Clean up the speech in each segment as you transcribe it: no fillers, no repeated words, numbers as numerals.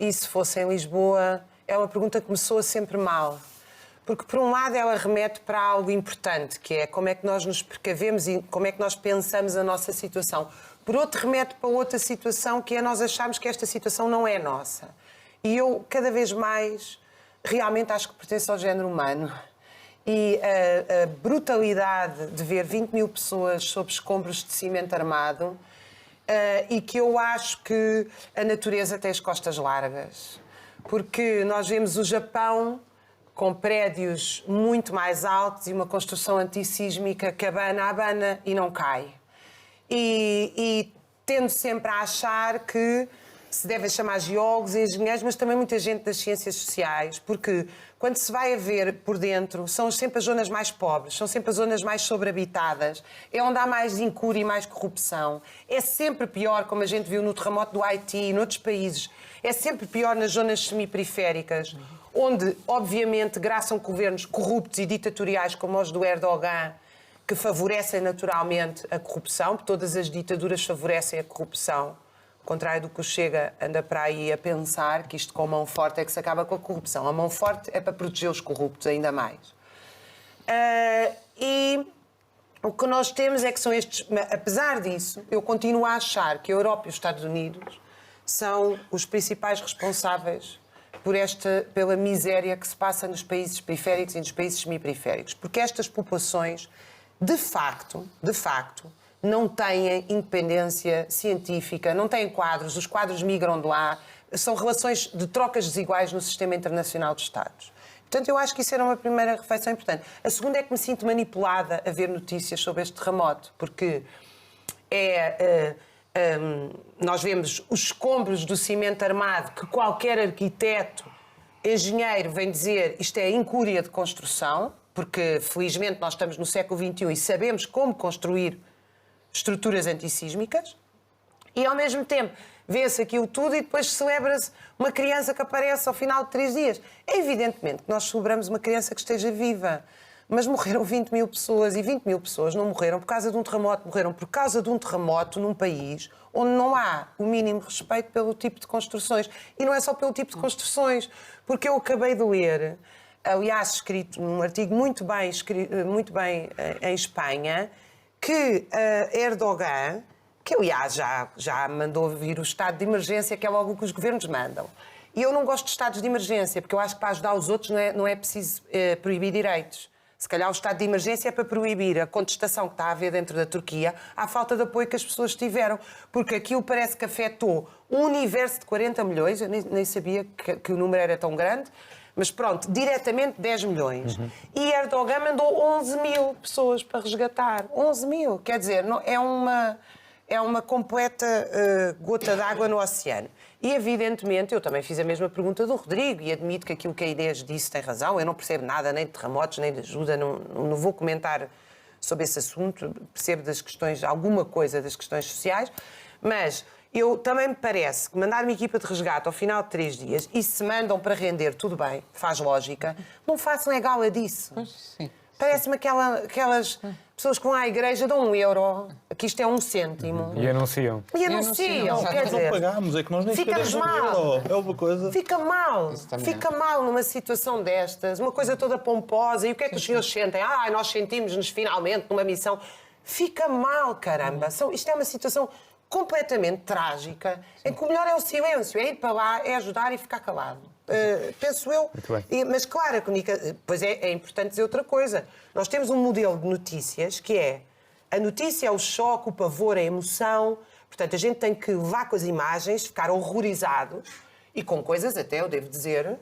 e se fosse em Lisboa, é uma pergunta que me soa sempre mal. Porque, por um lado, ela remete para algo importante, que é como é que nós nos precavemos e como é que nós pensamos a nossa situação. Por outro, remete para outra situação, que é nós acharmos que esta situação não é nossa. E eu, cada vez mais, realmente acho que pertenço ao género humano. E a brutalidade de ver 20 mil pessoas sob escombros de cimento armado, e que eu acho que a natureza tem as costas largas. Porque nós vemos o Japão com prédios muito mais altos e uma construção antissísmica que abana e não cai. E tendo sempre a achar que se deve chamar geólogos e engenheiros, mas também muita gente das ciências sociais, porque quando se vai a ver por dentro, são sempre as zonas mais pobres, são sempre as zonas mais sobrehabitadas, é onde há mais incúria e mais corrupção. É sempre pior, como a gente viu no terremoto do Haiti e noutros países, é sempre pior nas zonas semiperiféricas, onde, obviamente, graçam governos corruptos e ditatoriais como os do Erdogan, que favorecem naturalmente a corrupção, porque todas as ditaduras favorecem a corrupção. Ao contrário do que o Chega anda para aí a pensar, que isto com a mão forte é que se acaba com a corrupção. A mão forte é para proteger os corruptos ainda mais. E o que nós temos é que são estes... Apesar disso, eu continuo a achar que a Europa e os Estados Unidos são os principais responsáveis pela miséria que se passa nos países periféricos e nos países semiperiféricos. Porque estas populações, de facto, não têm independência científica, não têm quadros, os quadros migram de lá, são relações de trocas desiguais no sistema internacional de Estados. Portanto, eu acho que isso era uma primeira reflexão importante. A segunda é que me sinto manipulada a ver notícias sobre este terremoto, porque nós vemos os escombros do cimento armado que qualquer arquiteto, engenheiro vem dizer isto é incúria de construção, porque felizmente nós estamos no século XXI e sabemos como construir estruturas antissísmicas, e ao mesmo tempo vê-se aquilo tudo e depois celebra-se uma criança que aparece ao final de 3 dias. É evidentemente que nós celebramos uma criança que esteja viva, mas morreram 20 mil pessoas e 20 mil pessoas não morreram por causa de um terremoto, morreram por causa de um terremoto num país onde não há o mínimo respeito pelo tipo de construções. E não é só pelo tipo de construções, porque eu acabei de ler, aliás, escrito num artigo muito bem em Espanha, que Erdogan, que aliás já mandou vir o estado de emergência, que é logo o que os governos mandam. E eu não gosto de estados de emergência, porque eu acho que para ajudar os outros não é preciso proibir direitos. Se calhar o estado de emergência é para proibir a contestação que está a haver dentro da Turquia à falta de apoio que as pessoas tiveram. Porque aquilo parece que afetou um universo de 40 milhões, eu nem sabia que o número era tão grande, mas pronto, diretamente 10 milhões. E Erdogan mandou 11 mil pessoas para resgatar. 11 mil, quer dizer, é uma completa gota d'água no oceano. E, evidentemente, eu também fiz a mesma pergunta do Rodrigo e admito que aquilo que a Inês disse tem razão. Eu não percebo nada, nem de terremotos, nem de ajuda, não vou comentar sobre esse assunto. Percebo das questões, alguma coisa das questões sociais, mas eu também me parece que mandar uma equipa de resgate ao final de 3 dias e se mandam para render, tudo bem, faz lógica, não façam gala disso. Sim. Parece-me aquelas pessoas que vão à igreja dão 1 euro, que isto é 1 cêntimo. E anunciam. E anunciam, quer Nós não dizer... pagamos, é que nós nem Ficamos queremos mal. É uma coisa... Fica mal numa situação destas, uma coisa toda pomposa. E o que é que os senhores sentem? Nós sentimos-nos finalmente numa missão. Fica mal, caramba. Isto é uma situação completamente trágica, em que o melhor é o silêncio, é ir para lá, é ajudar e ficar calado. Penso eu. Mas claro, pois é importante dizer outra coisa. Nós temos um modelo de notícias que é a notícia, é o choque, o pavor, a emoção. Portanto, a gente tem que levar com as imagens, ficar horrorizados e com coisas, até eu devo dizer,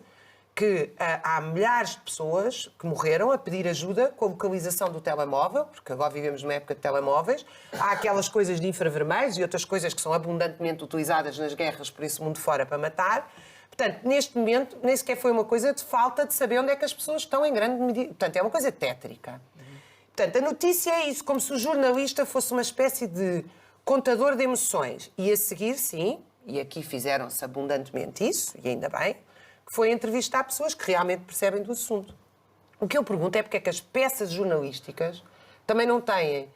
que há milhares de pessoas que morreram a pedir ajuda com a localização do telemóvel, porque agora vivemos numa época de telemóveis. Há aquelas coisas de infravermelhos e outras coisas que são abundantemente utilizadas nas guerras por esse mundo fora para matar. Portanto, neste momento, nem sequer foi uma coisa de falta de saber onde é que as pessoas estão em grande medida. Portanto, é uma coisa tétrica. Portanto, a notícia é isso, como se o jornalista fosse uma espécie de contador de emoções. E a seguir, sim, e aqui fizeram-se abundantemente isso, e ainda bem, que foi entrevistar pessoas que realmente percebem do assunto. O que eu pergunto é porque é que as peças jornalísticas também não têm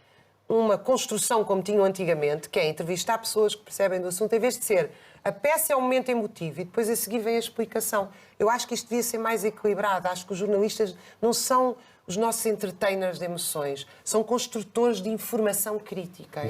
uma construção como tinham antigamente, que é entrevistar pessoas que percebem do assunto, em vez de ser a peça é um momento emotivo e depois a seguir vem a explicação. Eu acho que isto devia ser mais equilibrado. Acho que os jornalistas não são os nossos entertainers de emoções, são construtores de informação crítica.